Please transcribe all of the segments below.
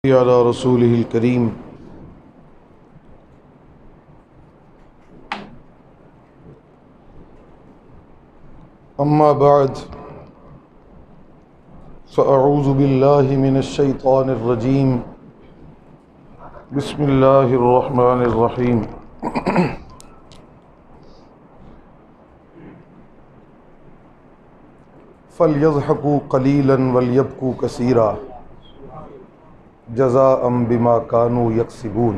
अला रसूलिहिल करीम। अम्मा बाद फ़अऊज़ु बिल्लाहि मिनश शैतानिर रजीम। बिस्मिल्लाहिर रहमानिर रहीम। फ़लयज़हकू क़लीलन वलयबकू कसीरा जज़ाअम बिमा कानू यक्सिबून।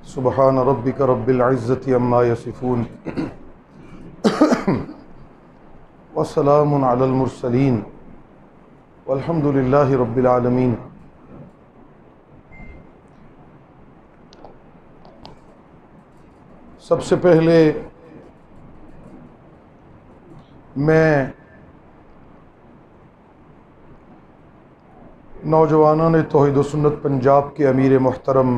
सुब्हान रब्बिका रब्बिल इज़्ज़ति अम्मा यसिफून वस्सलामुन अलल मुरसलीन वल्हम्दुलिल्लाहि रब्बिल आलमीन। सबसे पहले मैं नौजवानान तौहीद व सुन्नत पंजाब के अमीर मोहतरम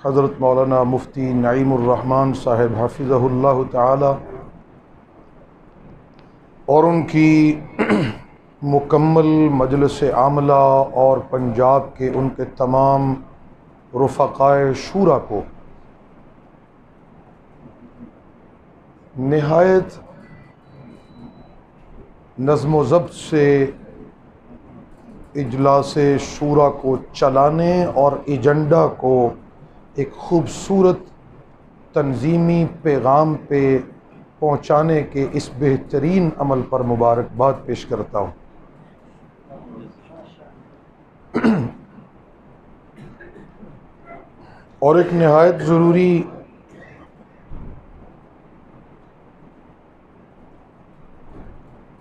हज़रत मौलाना मुफ्ती नईमुर रहमान साहिब हफ़िज़हुल्लाह ताला और उनकी मुकम्मल मजलिस आमला और पंजाब के उनके तमाम रुफ़क़ाए शूरा को निहायत नज़्म व ज़ब्त से इजलास शूरा को चलाने और एजेंडा को एक ख़ूबसूरत तंज़ीमी पैगाम पे पहुँचाने के इस बेहतरीन अमल पर मुबारकबाद पेश करता हूँ। और एक नहायत ज़रूरी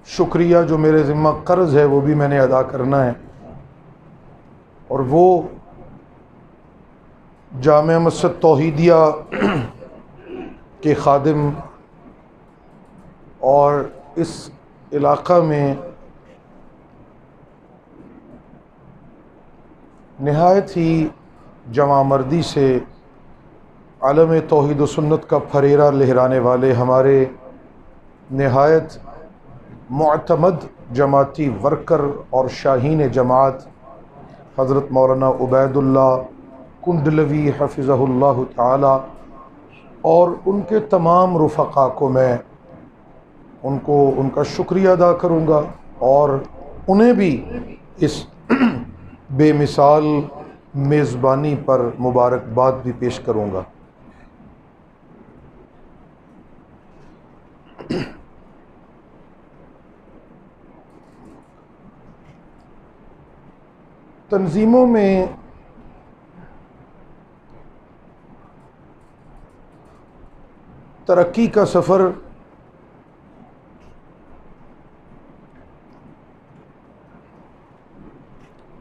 शुक्रिया जो मेरे ज़िम्मा कर्ज़ है वो भी मैंने अदा करना है, और वो जामिया मस्जिद तौहीदिया के खादिम और इस इलाक़ा में नहायत ही जमा मर्दी से आलम तौहीद व सुन्नत का फरेरा लहराने वाले हमारे नहायत मुअतमद जमाती वर्कर और शाहीन जमात हज़रत मौलाना उबैदुल्लाह कुंडलवी हफ़िज़हुल्लाह ताला और उनके तमाम रुफ़क़ा को मैं उनका शुक्रिया अदा करूँगा और उन्हें भी इस बेमिसाल मेज़बानी पर मुबारकबाद भी पेश करूँगा। तंजीमों में तरक्की का सफ़र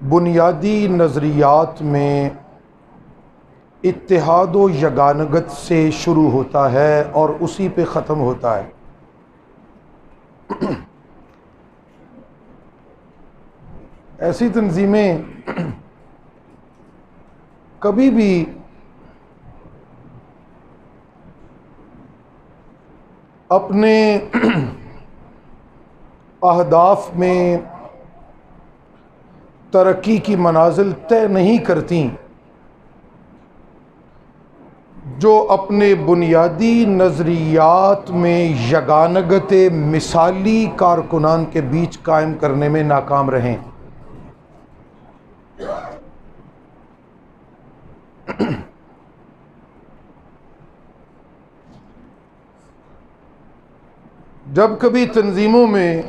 बुनियादी नज़रियात में इत्तेहाद व यगानगत से शुरू होता है और उसी पे ख़त्म होता है। ऐसी तंजीमें कभी भी अपने अहदाफ में तरक्की की मनाजिल तय नहीं करती जो अपने बुनियादी नज़रियात में यगानगत मिसाली कारकुनान के बीच कायम करने में नाकाम रहें। जब कभी तंजीमों में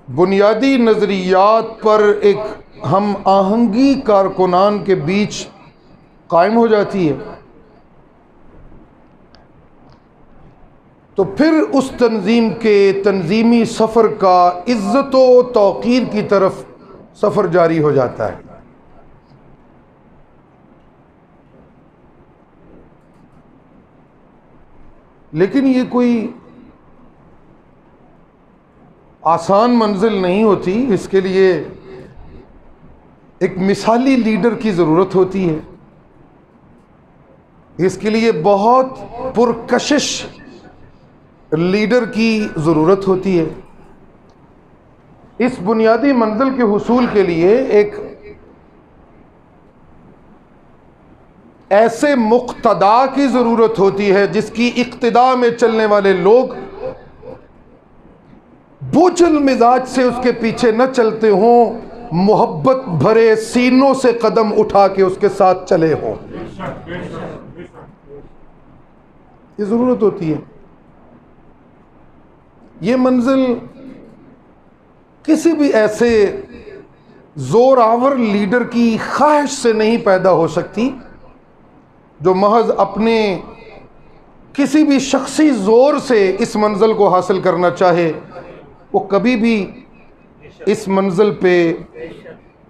बुनियादी नज़रियात पर एक हम आहंगी कारकुनान के बीच कायम हो जाती है तो फिर उस तंजीम के तंजीमी सफ़र का इज़्ज़त व तौक़ीर की तरफ सफ़र जारी हो जाता है। लेकिन ये कोई आसान मंजिल नहीं होती, इसके लिए एक मिसाली लीडर की ज़रूरत होती है। इसके लिए बहुत पुरकशिश लीडर की ज़रूरत होती है। इस बुनियादी मंजिल के हुसूल के लिए एक ऐसे मुक्तदा की ज़रूरत होती है जिसकी इक्तिदा में चलने वाले लोग बोझल मिजाज से उसके पीछे न चलते हों, मोहब्बत भरे सीनों से कदम उठा के उसके साथ चले हों। ये ज़रूरत होती है। ये मंजिल किसी भी ऐसे जोरावर लीडर की ख्वाहिश से नहीं पैदा हो सकती जो महज अपने किसी भी शख्सी जोर से इस मंजिल को हासिल करना चाहे। वो कभी भी इस मंजिल पे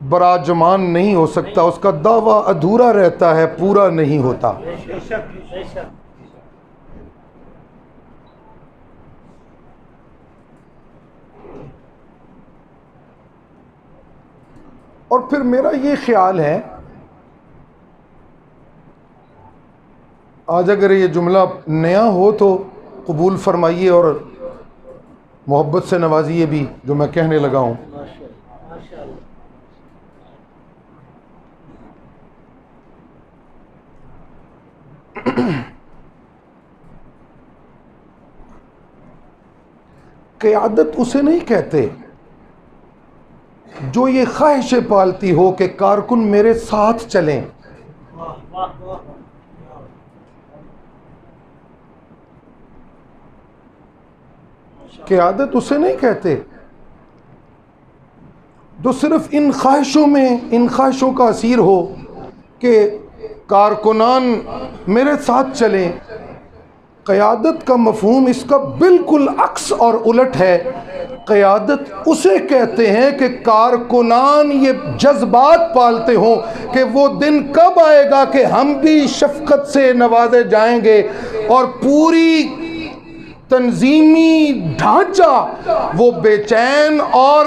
बराजमान नहीं हो सकता, उसका दावा अधूरा रहता है, पूरा नहीं होता। और फिर मेरा ये ख्याल है, आज अगर ये जुमला नया हो तो कबूल फरमाइए और मोहब्बत से नवाजिए भी, जो मैं कहने लगा हूँ। क़यादत उसे नहीं कहते जो ये ख्वाहिशें पालती हो कि कारकुन मेरे साथ चलें। क़यादत उसे नहीं कहते जो सिर्फ इन ख्वाहिशों में, इन ख्वाहिशों का असीर हो कि कारकुनान मेरे साथ चलें। क़यादत का मफ़हूम इसका बिल्कुल अक्स और उलट है। क़यादत उसे कहते हैं कि कारकुनान ये जज्बात पालते हों कि वो दिन कब आएगा कि हम भी शफ़क़त से नवाजे जाएंगे और पूरी तंजीमी ढांचा वो बेचैन और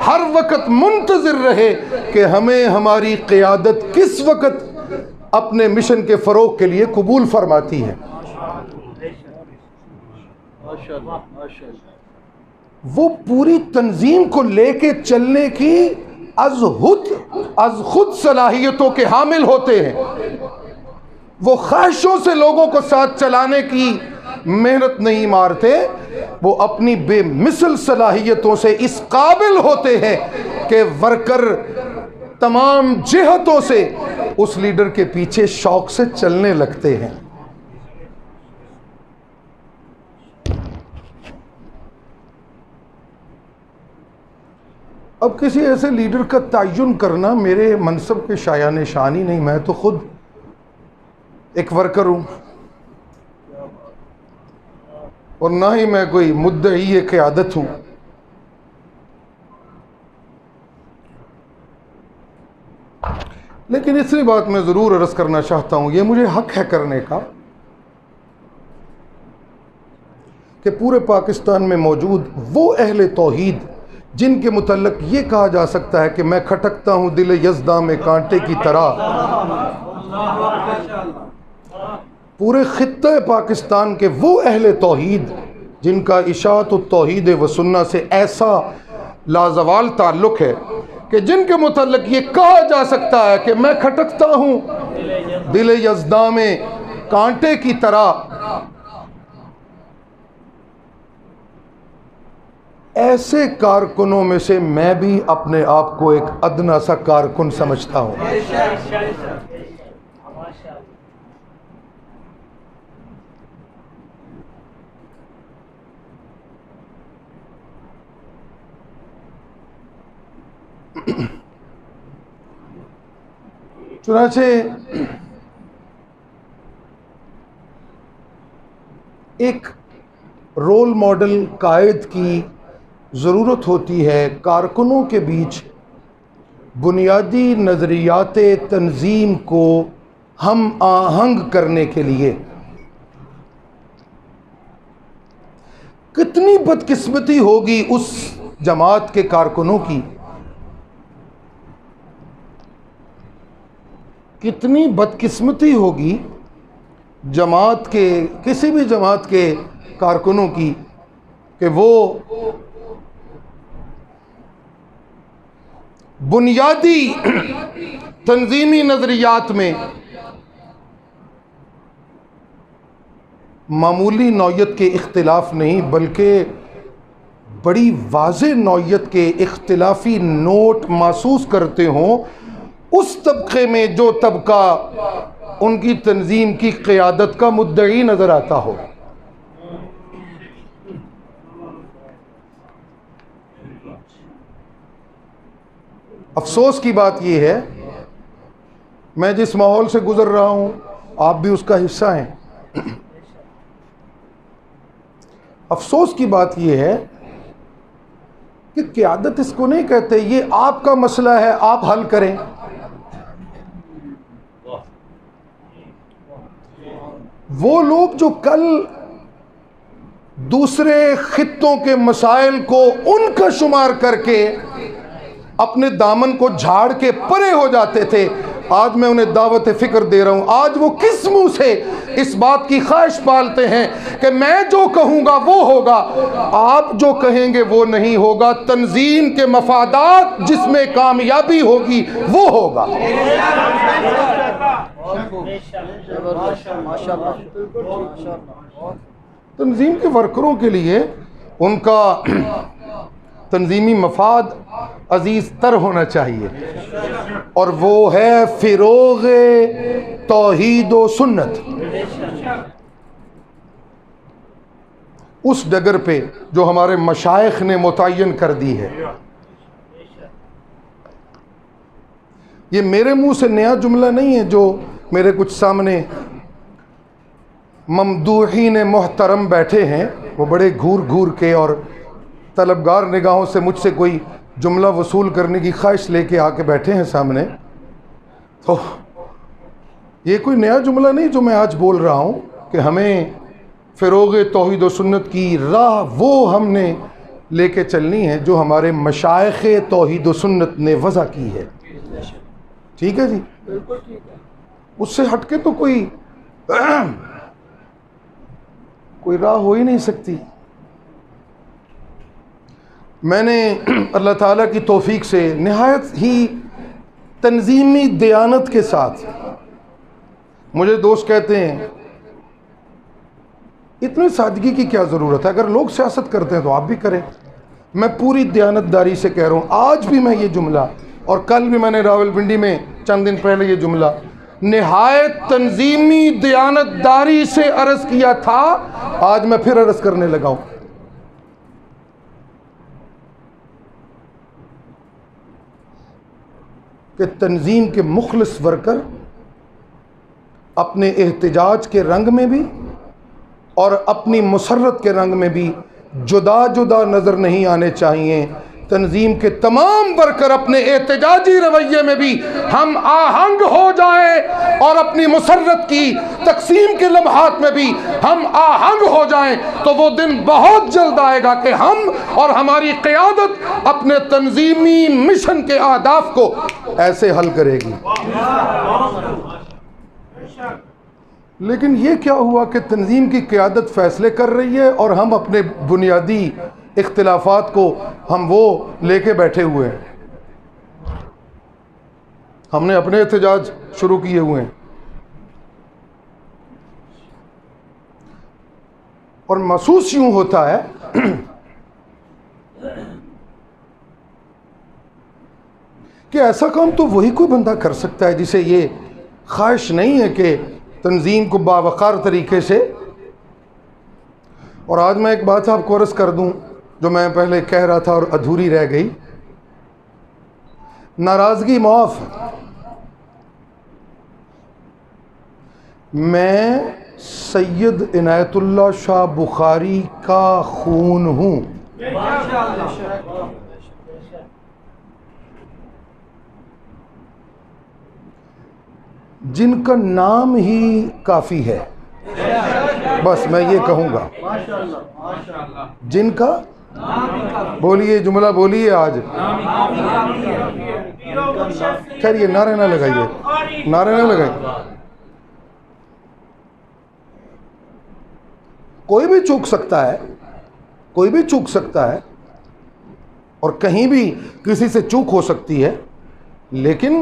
हर वक्त मुंतज़िर रहे कि हमें हमारी क़यादत किस वक्त अपने मिशन के फ़रोग़ के लिए कबूल फरमाती है। वो पूरी तंजीम को लेके चलने की अज़ खुद सलाहियतों के हामिल होते हैं। वो ख्वाहिशों से लोगों को साथ चलाने की मेहनत नहीं मारते, वो अपनी बेमिसल सलाहियतों से इस काबिल होते हैं कि वर्कर तमाम जिहतों से उस लीडर के पीछे शौक से चलने लगते हैं। अब किसी ऐसे लीडर का तयन करना मेरे मनसब के शायान शान ही नहीं। मैं तो खुद एक वर्कर हूँ और ना ही मैं कोई मुद्दई क़यादत हूँ। लेकिन इतनी बात मैं ज़रूर अर्ज़ करना चाहता हूँ, ये मुझे हक़ है करने का, कि पूरे पाकिस्तान में मौजूद वो अहले तौहीद जिनके मुतल्लक ये कहा जा सकता है कि मैं खटकता हूँ दिल यज़दा में कांटे की तरह, पूरे खित्ते पाकिस्तान के वो अहले तौहीद जिनका इशाअत तौहीद व सुन्ना से ऐसा लाजवाल ताल्लुक़ है कि जिनके मुतल्लक ये कहा जा सकता है कि मैं खटकता हूँ दिल यज़दा में कांटे की तरह, ऐसे कारकुनों में से मैं भी अपने आप को एक अदना सा कारकुन समझता हूँ। चुनांचे एक रोल मॉडल कायद की ज़रूरत होती है कारकुनों के बीच बुनियादी नज़रियात तंजीम को हम आहंग करने के लिए। कितनी बदकिस्मती होगी उस जमात के कारकुनों की, कितनी बदकिस्मती होगी जमात के, किसी भी जमात के कारकुनों की कि वो बुनियादी तंजीमी नज़रियात में मामूली नौयत के इख्तिलाफ नहीं बल्कि बड़ी वाज़ेह नौयत के इख्तिलाफी नोट महसूस करते हों, उस तबके में जो तबका उनकी तंजीम की क़यादत का मुद्दई नज़र आता हो। अफसोस की बात यह है, मैं जिस माहौल से गुजर रहा हूं आप भी उसका हिस्सा हैं। अफसोस की बात यह है कि क़यादत इसको नहीं कहते, ये आपका मसला है, आप हल करें। वो लोग जो कल दूसरे खित्तों के मसाइल को उनका शुमार करके अपने दामन को झाड़ के परे हो जाते थे, आज मैं उन्हें दावत फ़िक्र दे रहा हूँ। आज वो किस मुंह से इस बात की ख्वाहिश पालते हैं कि मैं जो कहूँगा वो होगा, आप जो कहेंगे वो नहीं होगा। तंजीम के मफादात जिसमें कामयाबी होगी वो होगा। तंजीम के वर्करों के लिए उनका तंजीमी मफाद अजीज़ तर होना चाहिए, और वो है फ़िरोग़ तौहीद व सुन्नत। उस डगर पे जो हमारे मशाइख ने मुतय्यन कर दी है। ये मेरे मुंह से नया जुमला नहीं है जो मेरे कुछ सामने ममदूहीन मोहतरम बैठे हैं, वो बड़े घूर घूर के और तलबगार निगाहों से मुझसे कोई जुमला वसूल करने की ख्वाहिश लेके आके बैठे हैं सामने। तो ये कोई नया जुमला नहीं जो मैं आज बोल रहा हूँ कि हमें फ़िरोग़ तौहीद व सुन्नत की राह वो हमने लेके चलनी है जो हमारे मशाइख़ तौहीद व सुन्नत ने वज़ा की है। ठीक है जी, बिल्कुल ठीक है। उससे हटके तो कोई राह हो ही नहीं सकती। मैंने अल्लाह ताला की तौफीक से निहायत ही तंजीमी दयानत के साथ, मुझे दोस्त कहते हैं इतनी सादगी की क्या ज़रूरत है, अगर लोग सियासत करते हैं तो आप भी करें। मैं पूरी दयानतदारी से कह रहा हूँ, आज भी मैं ये जुमला, और कल भी मैंने रावलपिंडी में चंद दिन पहले ये जुमला निहायत तंजीमी दयानतदारी से अर्ज़ किया था, आज मैं फिर अर्ज़ करने लगा हूँ। कि तंजीम के मुखलिस वर्कर अपने एहतजाज के रंग में भी और अपनी मुसर्रत के रंग में भी जुदा जुदा नज़र नहीं आने चाहिए। तंजीम के तमाम वर्कर अपने एहतजाजी रवैये में भी हम आहंग हो जाएं और अपनी मुसर्रत की तकसीम के लम्हात में भी हम आहंग हो जाएं, तो वो दिन बहुत जल्द आएगा कि हम और हमारी क़यादत अपने तंजीमी मिशन के अहदाफ को ऐसे हल करेगी। लेकिन ये क्या हुआ कि तंजीम की क़यादत फ़ैसले कर रही है और हम अपने बुनियादी इख्तिलाफात को हम वो लेके बैठे हुए हैं। हमने अपने एहतजाज शुरू किए हुए हैं और महसूस यूं होता है कि ऐसा काम तो वही कोई बंदा कर सकता है जिसे ये ख्वाहिश नहीं है कि तंजीम को बावकार तरीके से। और आज मैं एक बात आपको अर्ज़ कर दूं जो मैं पहले कह रहा था और अधूरी रह गई। नाराज़गी माफ़, मैं सैयद इनायतुल्लाह शाह बुखारी का खून हूँ। जिनका नाम ही काफ़ी है, बस मैं ये कहूँगा, जिनका बोलिए जुमला बोलिए आज। खैर ये नारे ना लगाइए, नारे ना लगाइए। कोई भी चूक सकता है, कोई भी चूक सकता है और कहीं भी किसी से चूक हो सकती है, लेकिन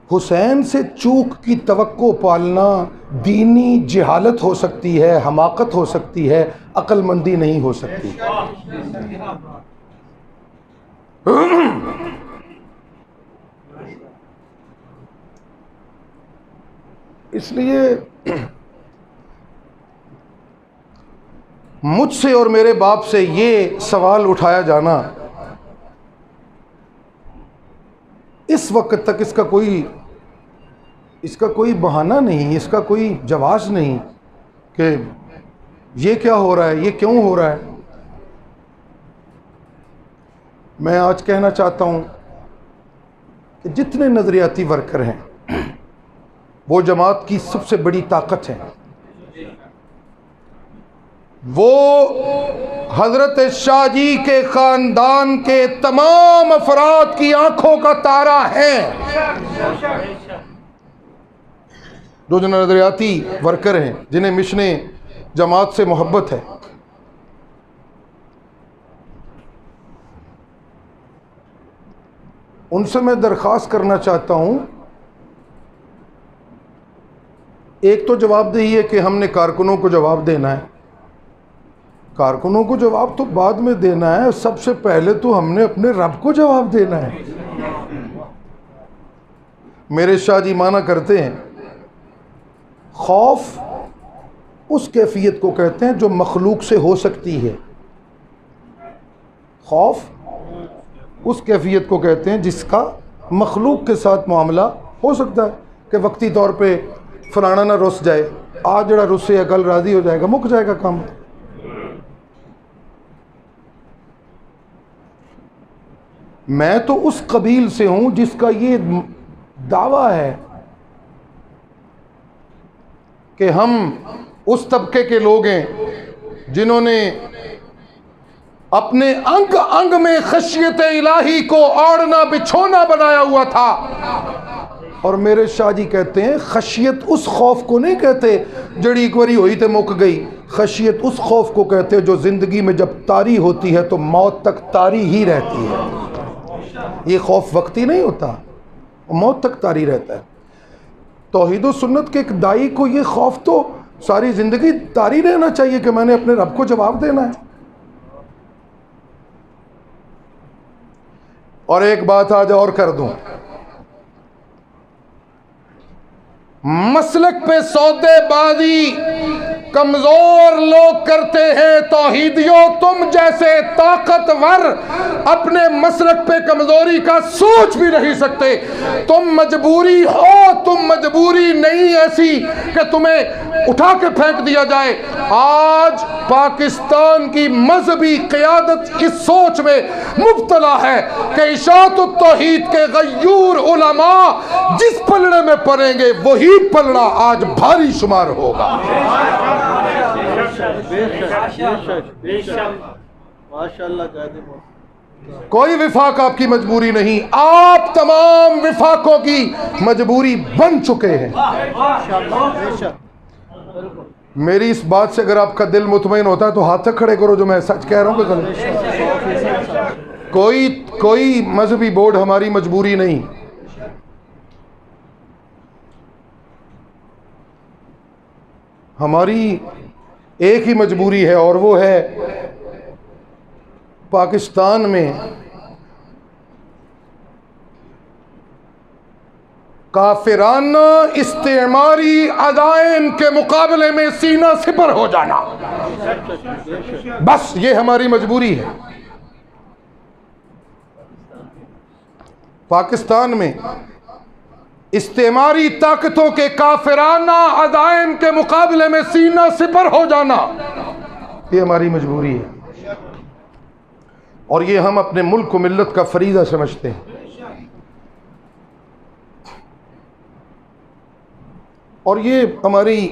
हुसैन से चूक की तवक्को पालना दीनी जहालत हो सकती है, हमाकत हो सकती है, अक्लमंदी नहीं हो सकती। इसलिए मुझसे और मेरे बाप से ये सवाल उठाया जाना, इस वक्त तक इसका कोई बहाना नहीं, इसका कोई जवाब नहीं कि ये क्या हो रहा है, ये क्यों हो रहा है। मैं आज कहना चाहता हूँ कि जितने नज़रियाती वर्कर हैं वो जमात की सबसे बड़ी ताकत है। वो हज़रत शाह जी के ख़ानदान के तमाम अफराद की आंखों का तारा है। जो नज़रियाती वर्कर हैं, जिन्हें मिशने जमात से मोहब्बत है, उनसे मैं दरख्वास्त करना चाहता हूँ, एक तो जवाबदेही है कि हमने कारकुनों को जवाब देना है। कारकुनों को जवाब तो बाद में देना है, सबसे पहले तो हमने अपने रब को जवाब देना है। मेरे शाह जी माना करते हैं, खौफ उस कैफियत को कहते हैं जो मखलूक से हो सकती है। खौफ उस कैफियत को कहते हैं जिसका मखलूक के साथ मामला हो सकता है कि वक्ती तौर पे फलाना ना रुस जाए, आज जड़ा रुसे है कल राज़ी हो जाएगा, मुक जाएगा काम। मैं तो उस कबील से हूं जिसका ये दावा है कि हम उस तबके के लोग हैं जिन्होंने अपने अंग अंग में खशियत इलाही को ओढ़ना बिछोना बनाया हुआ था। और मेरे शाह जी कहते हैं, खशियत उस खौफ को नहीं कहते जड़ी एक बारी हुई तो मुक गई। खशियत उस खौफ को कहते हैं जो ज़िंदगी में जब तारी होती है तो मौत तक तारी ही रहती है। ये खौफ वक्ती नहीं होता, मौत तक तारी रहता है। तौहीद व सुन्नत के एक दाई को ये खौफ तो सारी ज़िंदगी तारी रहना चाहिए कि मैंने अपने रब को जवाब देना है। और एक बात आज और कर दूं, मसलक पे सौदेबाजी कमजोर लोग करते हैं। तौहीदियों, तुम जैसे ताकतवर अपने मसलक पे कमजोरी का सोच भी नहीं सकते। तुम मजबूरी हो, तुम मजबूरी नहीं ऐसी कि तुम्हें उठा के फेंक दिया जाए। आज पाकिस्तान की मजहबी क़यादत इस सोच में मुब्तला है कि इशाअतुत तौहीद के गयूर उलमा जिस पलड़े में पड़ेंगे वही पलड़ा आज भारी शुमार होगा। कोई विफाक आपकी मजबूरी नहीं, आप तमाम विफाकों की मजबूरी बन चुके हैं। मेरी इस बात से अगर आपका दिल मुतमईन होता है तो हाथ तक खड़े करो जो मैं सच कह रहा हूं कि गलत। कोई मजहबी बोर्ड हमारी मजबूरी नहीं। हमारी एक ही मजबूरी है और वो है पाकिस्तान में काफिराना इस्तेमारी अदायम के मुकाबले में सीना सिपर हो जाना। बस ये हमारी मजबूरी है। पाकिस्तान में इस्तेमारी ताकतों के काफिराना अदायम के मुकाबले में सीना सिपर हो जाना, ये हमारी मजबूरी है। और ये हम अपने मुल्क को मिल्लत का फरीज़ा समझते हैं। और ये हमारी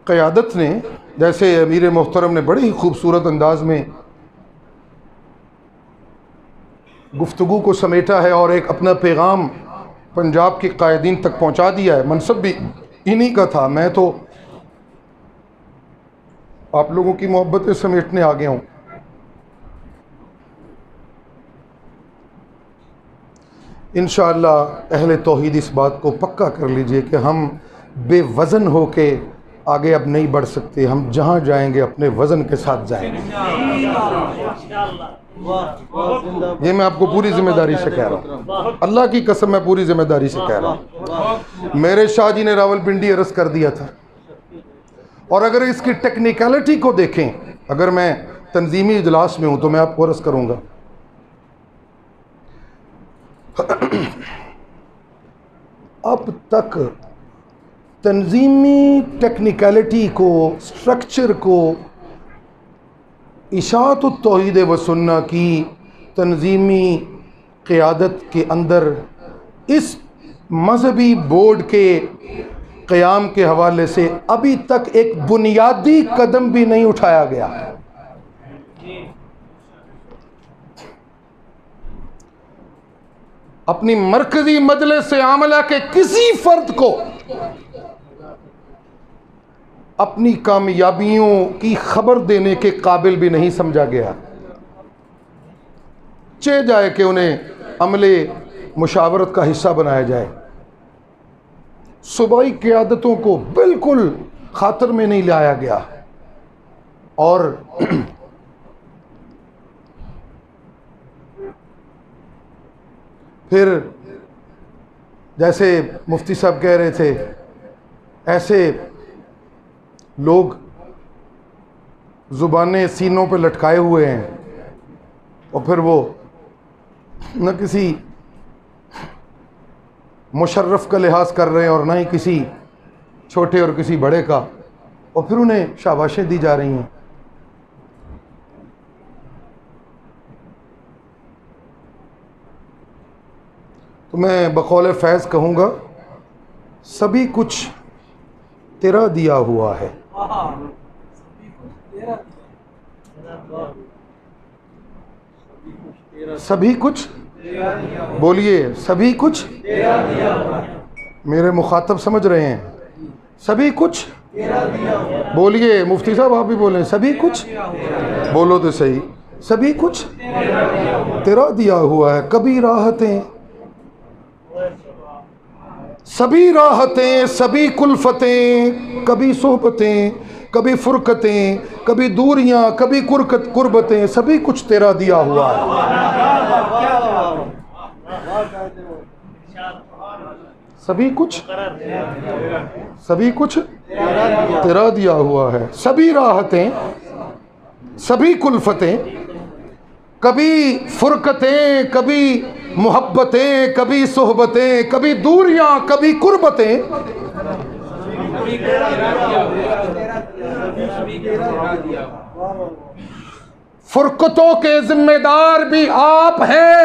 क़यादत ने, जैसे अमीर मोहतरम ने बड़े ही खूबसूरत अंदाज में गुफ्तगू को समेटा है और एक अपना पैगाम पंजाब के कायदीन तक पहुंचा दिया है। मनसब भी इन्हीं का था। मैं तो आप लोगों की मोहब्बतें समेटने आ गया हूँ। इंशाअल्लाह अहले तौहीद इस बात को पक्का कर लीजिए कि हम बेवज़न हो के आगे अब नहीं बढ़ सकते। हम जहाँ जाएंगे अपने वज़न के साथ जाएंगे। ये मैं आपको पूरी जिम्मेदारी से कह रहा हूँ, अल्लाह की कसम मैं पूरी जिम्मेदारी से कह रहा हूँ। मेरे शाह जी ने रावलपिंडी अरज़ कर दिया था, और अगर इसकी टेक्निकलिटी को देखें, अगर मैं तंजीमी इजलास में हूँ तो मैं आपको अर्ज़ करूँगा, अब तक तंजीमी टेक्निकलिटी को, स्ट्रक्चर को, इशाअतुत तौहीद व सुन्ना की तंजीमी क़यादत के अंदर इस मजहबी बोर्ड के क़याम के हवाले से अभी तक एक बुनियादी कदम भी नहीं उठाया गया। अपनी मरकजी मजलिस आमला के किसी फर्द को अपनी कामयाबियों की खबर देने के काबिल भी नहीं समझा गया। चे जाए कि उन्हें अमले मुशावरत का हिस्सा बनाया जाए। सूबाई क़यादतों को बिल्कुल खातर में नहीं लाया गया। और फिर जैसे मुफ्ती साहब कह रहे थे, ऐसे लोग ज़ुबानें सीनों पे लटकाए हुए हैं और फिर वो न किसी मुशर्रफ का लिहाज कर रहे हैं और न ही किसी छोटे और किसी बड़े का, और फिर उन्हें शाबाशें दी जा रही हैं। तो मैं बकौल फैज़ कहूँगा, सभी कुछ तेरा दिया हुआ है। सभी कुछ, बोलिए, सभी कुछ मेरे मुखातब समझ रहे हैं? सभी कुछ बोलिए। मुफ्ती साहब आप भी बोलें, सभी कुछ बोलो तो सही। सभी कुछ तेरा दिया हुआ है। कभी राहतें, सभी राहतें, सभी कुल्फतें, कभी सोहबतें, कभी फुरकतें, कभी दूरियां, कभी कुर्बतें, सभी कुछ तेरा दिया हुआ है। सभी कुछ, सभी कुछ तेरा दिया हुआ है। सभी राहतें, सभी कुल्फतें, कभी फुरकतें, कभी मोहब्बतें, कभी सोहबतें, कभी दूरियां, कभी कुर्बतें, फुरकतों के जिम्मेदार भी आप हैं।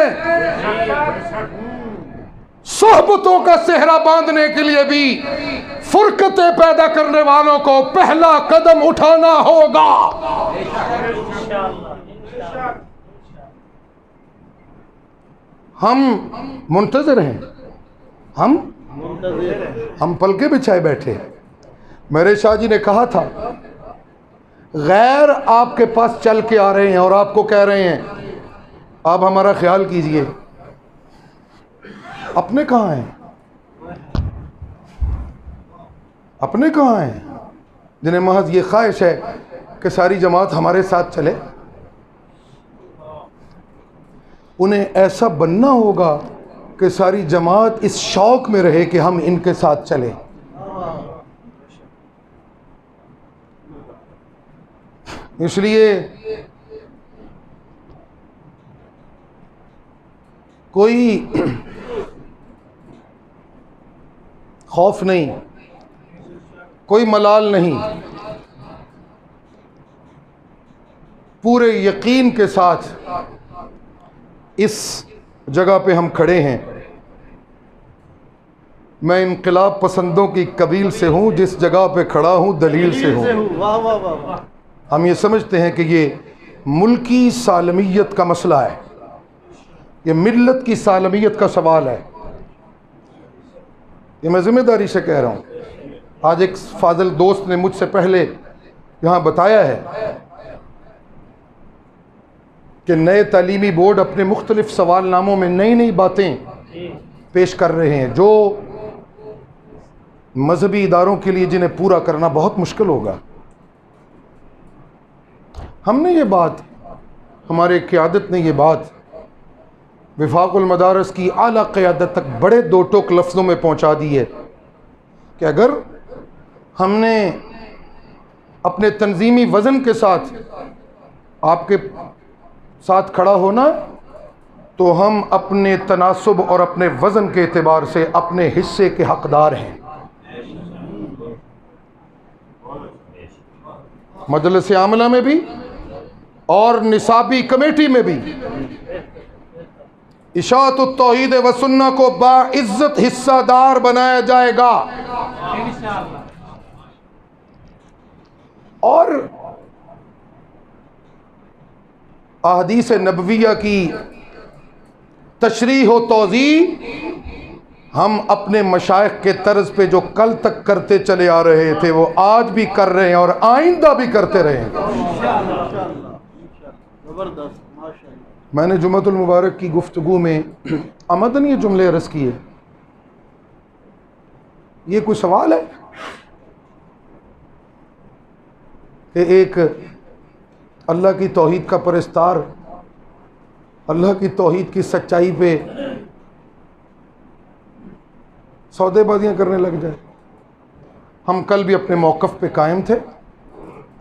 सोहबतों का सेहरा बांधने के लिए भी फुरकतें पैदा करने वालों को पहला कदम उठाना होगा। हम मुंतज़िर हैं, हम पलके बिछाए बैठे। मेरे शाह जी ने कहा था, गैर आपके पास चल के आ रहे हैं और आपको कह रहे हैं आप हमारा ख्याल कीजिए। अपने कहाँ हैं? अपने कहाँ हैं जिन्हें महज ये ख्वाहिश है कि सारी जमात हमारे साथ चले? उन्हें ऐसा बनना होगा कि सारी जमात इस शौक में रहे कि हम इनके साथ चलें। इसलिए कोई खौफ नहीं, कोई मलाल नहीं, पूरे यकीन के साथ इस जगह पे हम खड़े हैं मैं इनकलाब पसंदों की कबील से हूँ, जिस जगह पे खड़ा हूँ दलील से हूँ। वाह वाह वाह। हम ये समझते हैं कि ये मुल्की सालमियत का मसला है, ये मिल्लत की सालमियत का सवाल है। ये मैं ज़िम्मेदारी से कह रहा हूँ। आज एक फाजिल दोस्त ने मुझसे पहले यहाँ बताया है कि नए तालीमी बोर्ड अपने मुख्तलिफ सवालनामों में नई नई बातें पेश कर रहे हैं जो मजहबी इदारों के लिए जिन्हें पूरा करना बहुत मुश्किल होगा। हमने ये बात, हमारे क़यादत ने ये बात विफाकुल मदारस की आला क़यादत तक बड़े दो टोक लफ्ज़ों में पहुँचा दी है कि अगर हमने अपने तंजीमी वज़न के साथ आपके साथ खड़ा होना तो हम अपने तनासुब और अपने वज़न के एतबार से अपने हिस्से के हकदार हैं। मजलिस आमला में भी और निसाबी कमेटी में भी इशाअतुत तौहीद व सुन्ना को बाइज्जत हिस्सादार बनाया जाएगा। और अहदीस नबविया की तशरीह व तौज़ी हम अपने मशाइख के तर्ज पे जो कल तक करते चले आ रहे थे वो आज भी कर रहे हैं और आइंदा भी करते रहेंगे। मैंने जुम्मतुल मुबारक की गुफ्तगू में आमदन ये जुमले अर्ज़ किए। ये कोई सवाल है कि एक अल्लाह की तौहीद का परस्तार अल्लाह की तौहीद की सच्चाई पे सौदेबाजियाँ करने लग जाए? हम कल भी अपने मौक़िफ़ पे कायम थे,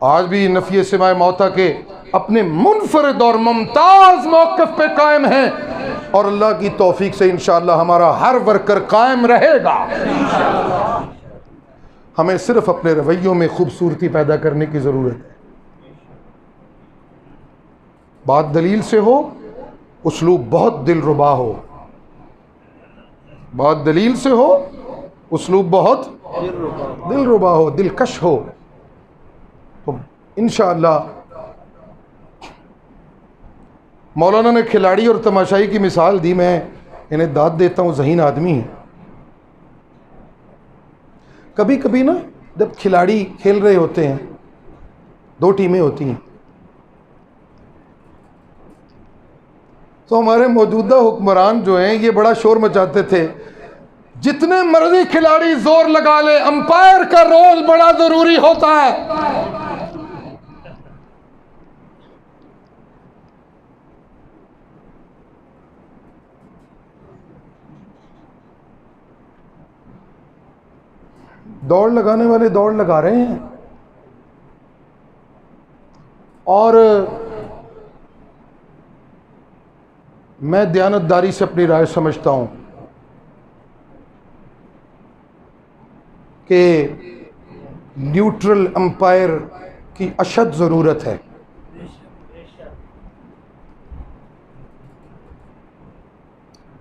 आज भी नफ़ी सिमाए मौता के अपने मुनफरिद और मुमताज़ मौक़िफ़ पे कायम हैं और अल्लाह की तौफ़ीक से इंशाअल्लाह हमारा हर वर्कर कायम रहेगा। हमें सिर्फ़ अपने रवैयों में खूबसूरती पैदा करने की ज़रूरत है। बात दलील से हो, उसलूब बहुत दिलरुबा हो। बात दलील से हो, उसलूब बहुत दिलरुबा हो, दिलकश हो, तो इंशाअल्लाह मौलाना ने खिलाड़ी और तमाशाई की मिसाल दी। मैं इन्हें दाद देता हूँ, ज़हीन आदमी है। कभी कभी ना जब खिलाड़ी खेल रहे होते हैं, दो टीमें होती हैं, तो हमारे मौजूदा हुक्मरान जो हैं ये बड़ा शोर मचाते थे, जितने मर्जी खिलाड़ी जोर लगा ले, अंपायर का रोल बड़ा जरूरी होता है। दौड़ लगाने वाले दौड़ लगा रहे हैं और मैं दयानतदारी से अपनी राय समझता हूं कि न्यूट्रल अंपायर की अशद ज़रूरत है।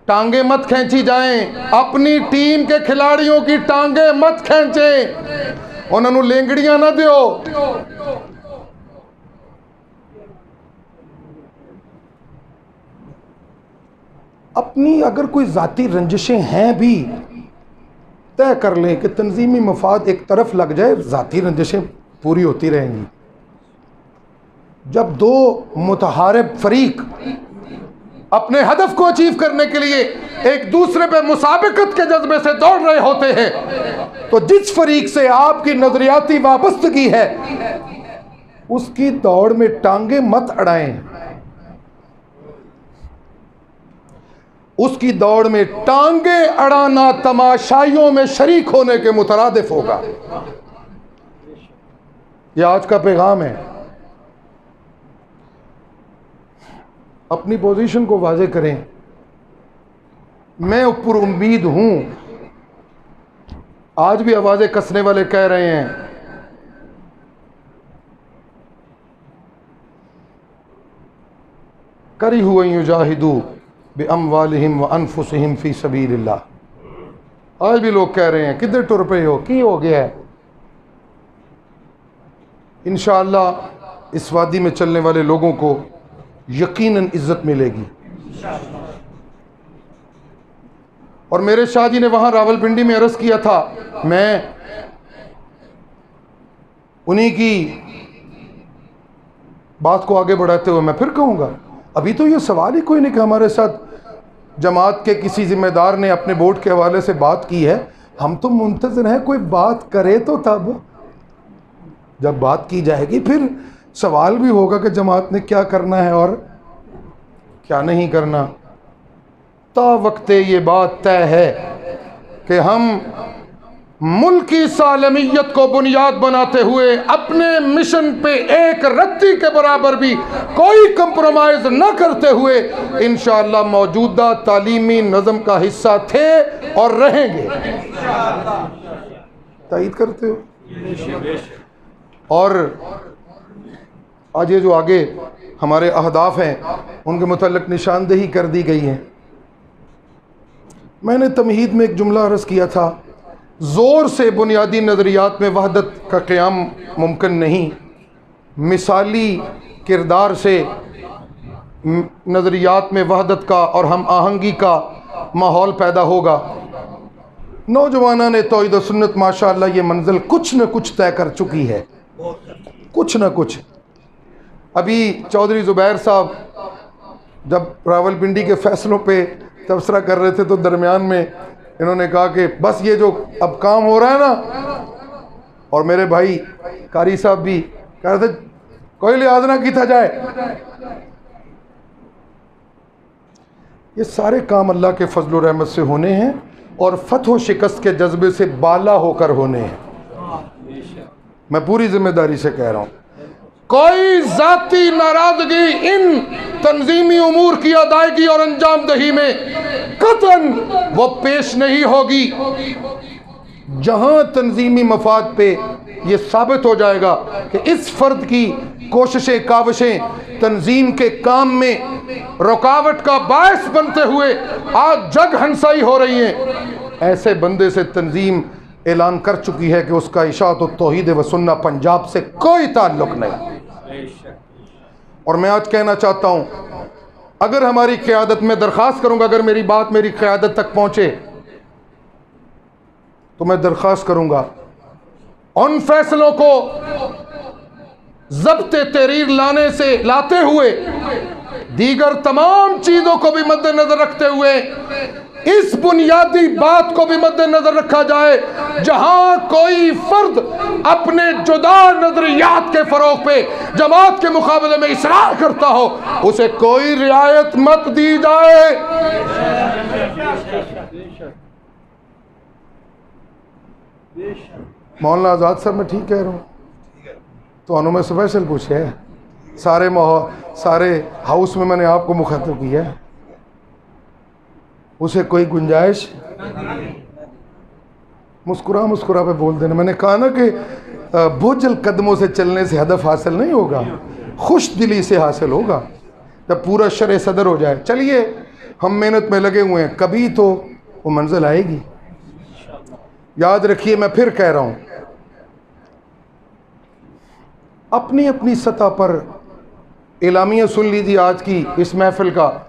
टांगे मत खींची जाएं, अपनी टीम के खिलाड़ियों की टांगे मत खींचें, उन्होंने लेंगड़ियां ना दियो। अपनी अगर कोई ज़ाती रंजिशें हैं भी तय कर लें कि तंजीमी मफाद एक तरफ लग जाए, ज़ाती रंजिशें पूरी होती रहेंगी। जब दो मुतहारिब फरीक अपने हदफ को अचीव करने के लिए एक दूसरे पे मुसाबिकत के जज्बे से दौड़ रहे होते हैं, तो जिस फरीक से आपकी नजरियाती वाबस्तगी है उसकी दौड़ में टांगे मत अड़ाएं। उसकी दौड़ में टांगे अड़ाना तमाशाइयों में शरीक होने के मुतरादिफ होगा। यह आज का पैगाम है। अपनी पोजीशन को वाज़े करें। मैं ऊपर उम्मीद हूं, आज भी आवाज़ें कसने वाले कह रहे हैं करिहु अन युजाहिदू बिअमवालिहिम व अनफुसिहिम फी सबीलिल्लाह। आज भी लोग कह रहे हैं किधर टुर पे हो, की हो गया है। इंशाअल्लाह इस वादी में चलने वाले लोगों को यकीनन इज्जत मिलेगी। और मेरे शाह जी ने वहां रावलपिंडी में अर्ज किया था, मैं उन्हीं की बात को आगे बढ़ाते हुए मैं फिर कहूंगा, अभी तो ये सवाल ही कोई नहीं कि हमारे साथ जमात के किसी जिम्मेदार ने अपने बोर्ड के हवाले से बात की है। हम तो मुंतज़िर हैं कोई बात करे तो तब, जब बात की जाएगी फिर सवाल भी होगा कि जमात ने क्या करना है और क्या नहीं करना। ता वक्ते ये बात तय है कि हम मुल्की सालमियत को बुनियाद बनाते हुए अपने मिशन पे एक रत्ती के बराबर भी कोई कंप्रोमाइज न करते हुए इंशाअल्लाह मौजूदा तालीमी नज़म का हिस्सा थे और रहेंगे। तायीद करते हो? और आज ये जो आगे हमारे अहदाफ हैं उनके मुतल्लिक निशानदेही कर दी गई है। मैंने तमहीद में एक जुमला अर्ज़ किया था, ज़ोर से बुनियादी नज़रियात में वहदत का क़याम मुमकिन नहीं, मिसाली किरदार से नज़रियात में वहदत का और हम आहंगी का माहौल पैदा होगा। नौजवाना ने तौहीद व सुन्नत माशाअल्लाह ये मंजिल कुछ न कुछ तय कर चुकी है, कुछ न कुछ। अभी चौधरी ज़ुबैर साहब जब रावलपिंडी के फ़ैसलों पे तबसरा कर रहे थे तो दरमियान में इन्होंने कहा कि बस ये जो अब काम हो रहा है ना, और मेरे भाई कारी साहब भी कह रहे थे कोई लिहाज ना किया जाए। ये सारे काम अल्लाह के फजल और रहमत से होने हैं और फतह शिकस्त के जज्बे से बाला होकर होने हैं। मैं पूरी जिम्मेदारी से कह रहा हूँ, कोई जाती नाराजगी इन तंजीमी उमूर की अदायगी और अंजाम दही में कतन वो पेश नहीं होगी। जहां तंजीमी मफाद पे ये साबित हो जाएगा कि इस फर्द की कोशिशें काविशें तंजीम के काम में रुकावट का बायस बनते हुए आज जग हंसाई हो रही हैं, ऐसे बंदे से तंजीम ऐलान कर चुकी है कि उसका इशाअत व तौहीद व सुन्ना पंजाब से कोई ताल्लुक नहीं। और मैं आज कहना चाहता हूं, अगर हमारी क़यादत में दरख्वास्त करूंगा, अगर मेरी बात मेरी क़यादत तक पहुंचे तो मैं दरख्वास्त करूंगा उन फैसलों को ज़ब्ते तहरीर लाते हुए दीगर तमाम चीज़ों को भी मद्देनजर रखते हुए इस बुनियादी बात को भी मद्देनजर रखा जाए, जहां कोई फर्द अपने जुदा नजरियात के फरोग पे जमात के मुकाबले में इसरार करता हो, उसे कोई रियायत मत दी जाए। मौलाना आज़ाद साहब मैं ठीक कह रहा हूँ? तो मैं स्पेशल पूछे है, सारे हाउस में मैंने आपको मुखातिब किया है, उसे कोई गुंजाइश? मुस्कुरा मुस्कुरा पे बोल देना। मैंने कहा ना कि बोझल कदमों से चलने से हदफ हासिल नहीं होगा, खुश दिली से हासिल होगा। जब पूरा शर सदर हो जाए, चलिए हम मेहनत में लगे हुए हैं, कभी तो वो मंजिल आएगी। याद रखिए, मैं फिर कह रहा हूँ, अपनी अपनी सतह पर एलामिया सुन लीजिए आज की इस महफिल का।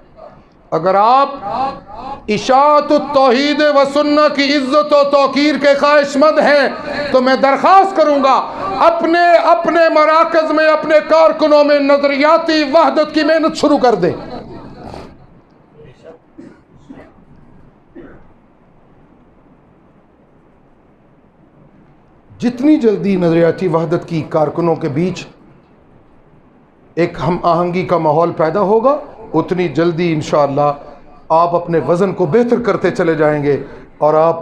अगर आप इशाअत तौहीद व सुन्ना की इज्जत व तौकीर के ख्वाहिशमंद हैं तो मैं दरख्वास्त करूंगा अपने अपने मराकज़ में अपने कारकुनों में नजरियाती वहदत की मेहनत शुरू कर दें। जितनी जल्दी नजरियाती वहदत की कारकुनों के बीच एक हम आहंगी का माहौल पैदा होगा, उतनी जल्दी इंशाअल्लाह आप अपने वज़न को बेहतर करते चले जाएंगे और आप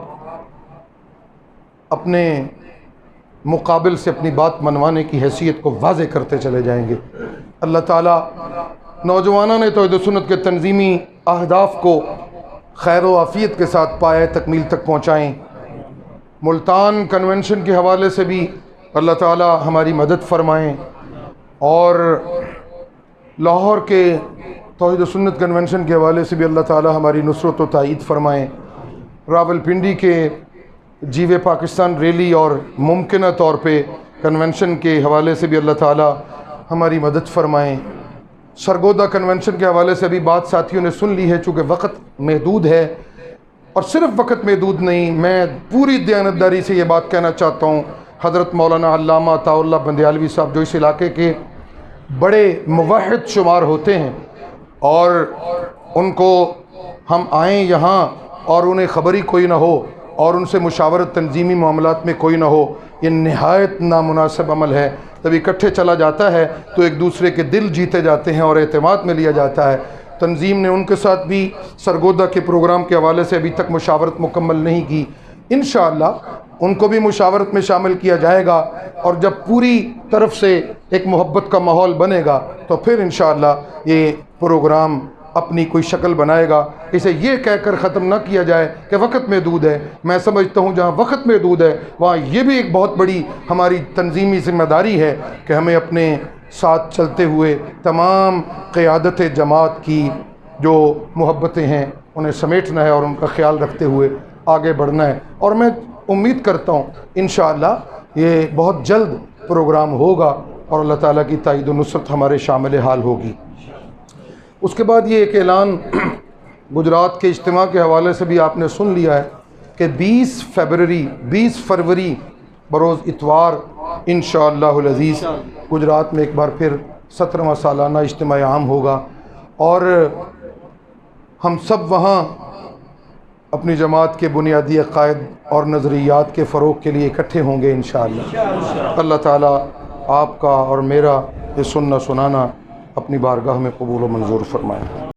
अपने मुकाबिल से अपनी बात मनवाने की हैसियत को वाज़े करते चले जाएंगे। अल्लाह ताला नौजवानों ने तौहीद व सुन्नत के तंजीमी अहदाफ को खैर व आफ़ियत के साथ पाए तकमील तक पहुँचाएँ। मुल्तान कन्वेंशन के हवाले से भी अल्लाह ताला हमारी मदद फरमाएँ और लाहौर के तौहीद व सुन्नत कन्वेंशन के हवाले से भी अल्लाह ताला हमारी नुसरत व ताईद फरमाएँ। रावलपिंडी के जीवे पाकिस्तान रैली और मुमकिन तौर पे कन्वेंशन के हवाले से भी अल्लाह ताला हमारी मदद फरमाएँ। सरगोदा कन्वेंशन के हवाले से अभी बात साथियों ने सुन ली है, चूँकि वक्त महदूद है और सिर्फ वक्त महदूद नहीं, मैं पूरी दयानतदारी से ये बात कहना चाहता हूँ, हज़रत मौलाना अल्लामा अताउल्लाह बंदियालवी साहब जो इस इलाके के बड़े मुवहिद शुमार होते हैं और उनको हम आएँ यहाँ और उन्हें ख़बर ही कोई ना हो और उनसे मुशावरत तंजीमी मामलात में कोई ना हो, ये नहायत नामुनासिब अमल है। तब इकट्ठे चला जाता है तो एक दूसरे के दिल जीते जाते हैं और एतमाद में लिया जाता है। तंजीम ने उनके साथ भी सरगोदा के प्रोग्राम के हवाले से अभी तक मुशावरत मुकम्मल नहीं की, इंशाअल्लाह उनको भी मुशावरत में शामिल किया जाएगा और जब पूरी तरफ से एक मोहब्बत का माहौल बनेगा तो फिर इंशाअल्लाह ये प्रोग्राम अपनी कोई शक्ल बनाएगा। इसे ये कहकर ख़त्म ना किया जाए कि वक्त महदूद है। मैं समझता हूँ जहाँ वक्त महदूद है वहाँ ये भी एक बहुत बड़ी हमारी तंजीमी ज़िम्मेदारी है कि हमें अपने साथ चलते हुए तमाम क़यादत जमात की जो मोहब्बतें हैं उन्हें समेटना है और उनका ख्याल रखते हुए आगे बढ़ना है। और मैं उम्मीद करता हूँ इंशाअल्लाह ये बहुत जल्द प्रोग्राम होगा और अल्लाह ताला की ताईद व नुसरत हमारे शामिल हाल होगी। उसके बाद ये एक ऐलान गुजरात के इज्तिमा के हवाले से भी आपने सुन लिया है कि 20 फरवरी बरोज़ इतवार इंशाअल्लाहुल अज़ीज़ गुजरात में एक बार फिर 17वां सालाना इज्तिमा आम होगा और हम सब वहाँ अपनी जमात के बुनियादी अक़ायद और नज़रियात के फ़रोग़ के लिए इकट्ठे होंगे इंशाअल्लाह। अल्लाह ताला आपका और मेरा ये सुनना सुनाना अपनी बारगाह में कबूल व मंजूर फरमाए।